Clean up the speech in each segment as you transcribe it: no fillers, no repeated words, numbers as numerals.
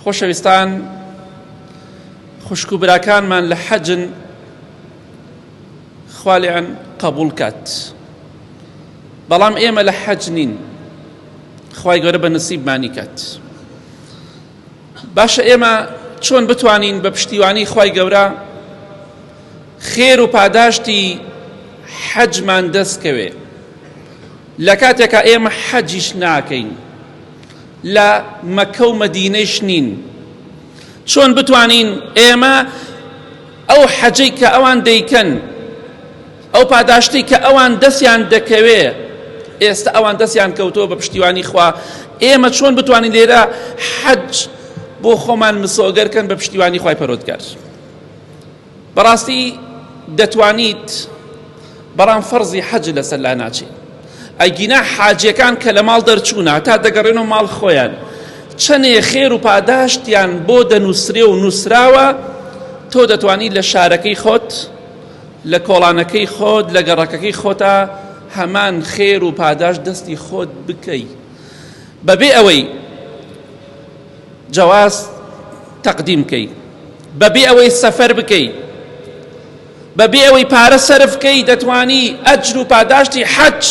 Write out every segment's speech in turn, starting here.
خۆشەویستان، خوشک و براکانمان لە حەجن، خوا لێیان قبول کات. بەڵام ئێمە لە حەج نین، خوای گەورە بە نسیبمانی کات. باشە ئێمە چۆن بتوانین بە پشتیوانی خوای گەورە خێر و پاداشتی حەجمان دەستکەوێ لە کاتێکە ئێمە حەجیش ناکەین، لە مەکە و مەدینەیش نین؟ چۆن بتوانین ئێمە ئەو حەجەی کە ئەوان دەیکەن، ئەو پاداشتی کە ئەوان دەستیان دەکەوێ، ئێستا ئەوان دەستیان کەوتۆ بە پشتیوانی خوا، ئێمە چۆن بتوانین لێرە حەج بۆ خۆمان مسۆگەرکەن بە پشتیوانی خوای پەروەردگار؟ بەڕاستی دەتوانیت، بەڵام فەرزی حەج لەسەر لا ناچێت. ئەگینا حاجیەکان کە لە ماڵ دەرچوونە تا دەگەڕێنەوە ماڵ خۆیان، چەندێ خێر و پاداشتیان بۆ دەنووسرێ و نووسراوە، تۆ دەتوانیت لە شارەکەی خۆت، لە کۆڵانەکەی خۆت، لە گەڕەکەکەی خۆتە هەمان خێر و پاداش دەستی خۆت بکەی، بەبێ ئەوەی جواز تەقدیم بکەی، بەبێ ئەوەی سەفەر بکەی، بەبێ ئەوەی پارە سەرف بکەی، دەتوانی ئەجر و پاداشتی حەج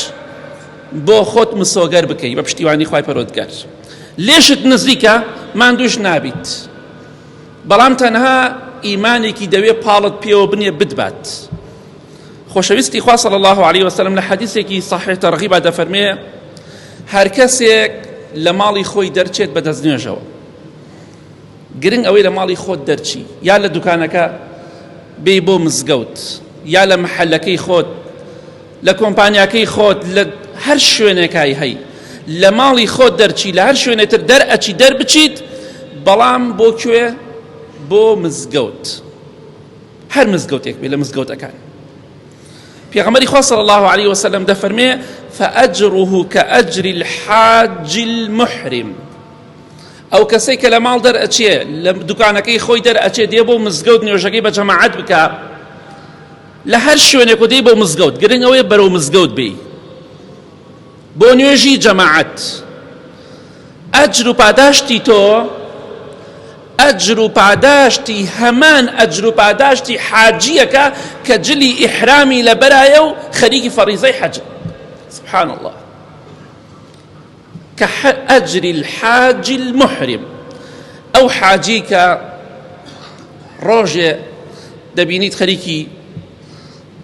بۆ خۆت مسۆگەر بکەی بە پشتیوانی خوای پەروەردگار. لێشت نزیکە، ماندووش نابیت، بەڵام تەنها ئیمانێکی دەوێ پاڵت پێوە بنێ بدبات. خۆشەویستی خوا صلی الله علیه وسلم لە حەدیثێکی صحیح تەرغیبە دەفەرمێ هەر کەسێک لە ماڵی خۆی دەرچێت بە دەستنوێژەوە، گرنگ ئەوەی لە ماڵی خۆت دەرچی، یا لە دوکانەکە بێی بۆ مزگەوت، یا لە محەلەکەی خۆت، لە کۆمپانیاکەی خۆت، لە هەر شوێنێکای هەی، لە ماڵی خۆت دەرچی، لە هەر شوێنێتر دەرئەچی دەربچیت، بەڵام بۆ کوێ؟ بۆ مزگەوت، هەر مزگەوتێک بێ لە مزگەوتەکان. پێغەمبەری خوا صلی الله علیه وسلم دەفەرمێ فأجره كأجر الحاج المحرم. ئەو کەسەی کە لە ماڵ دەرئەچێ، لە دوکانەکەی خۆی دەرئەچێ، دێ بۆ مزگەوت نوێژەکەی بە جەماعەت بکە، لە هەر شوێنێک و دێ بۆ مزگەوت، گرنگ ئەوەیە بەرەو مزگەوت بێ بۆ نوێژی جەماعەت. ئەجر و پاداشتی تۆ، ئەجر و پاداشتی هەمان ئەجر و پاداشتی حاجیەکە کە جلی ئیحرامی لەبەرایە و خەریکی فەریزەی حەجە. سبحان الله، كأجر الحاج المحرم. أو حاجيك روجي دبينيت خريكي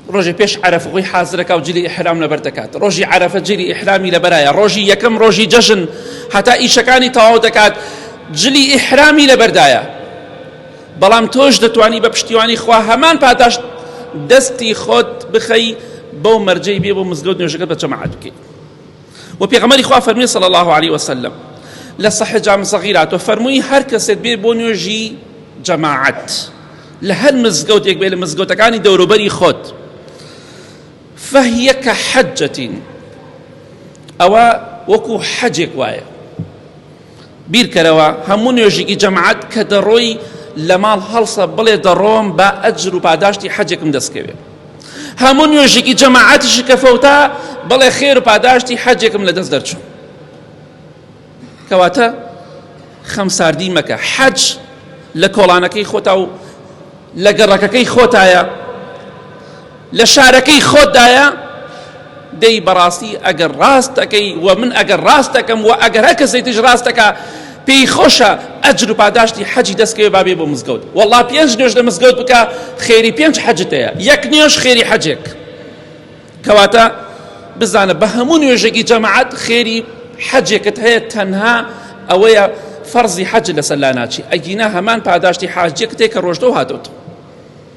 روجي بيش عرف غوي حازرك أو جلي إحرام لبردكات، روجي عرف جلي إحرامي لبرايا، روجي يكم روجي جشن حتى إيشكاني تاودكات جلي إحرامي لبردايا. بلام توش دتواني بپشتیوانی خوا همان پاداش دستی خود بخی بو مرجعی بی بو مزگود نوشکت بجماعت بکی. و پیغمبری خوا فرمی صلی الله علیه وسلم لصح جامع صغیرات و فرموی هر کسی بی بو نوجی جماعت لهر مزگود یک بیل مزگودکانی دوروبری خود، فهي كحجة او وكو حجك وايا بیر کروا همون نوجی جماعت کدروی لمال هلصا بلی دروم با اجر و پاداشتی حجکم دست کوي. همون نوجی جماعتش کفوتا بلی خیر و پاداشتی حجکم لدست درچو. کواتا خمساردی مکه حج لکولانکی خوتا و لگرککی خوتایا، لشارکی خوتایا، دەی بەڕاستی ئەگەر ڕاستەکەی و من ئەگەر ڕاستەکەم و ئەگەر هەر کەسێک تش ڕاستەکە پێی خۆشە ئەجر و پاداشتی حەجی دەستکەوێ بابێ بۆ مزگەوت. وەڵڵا 5 نوێژ لە مزگەوت بکە خێری 5 حەجت هەیە، 1 نوێژ خێری حەجێک. کەواتە بزانە بە هەموو نوێژێکی جەماعەت خێری حەجێکت هەیە، تەنها ئەوەیە فەرزی حەج لەسەر لا ناچی، ئەگینا هەمان پاداشتی حاجێکت هەیە کە ڕۆژتە و هاتۆت.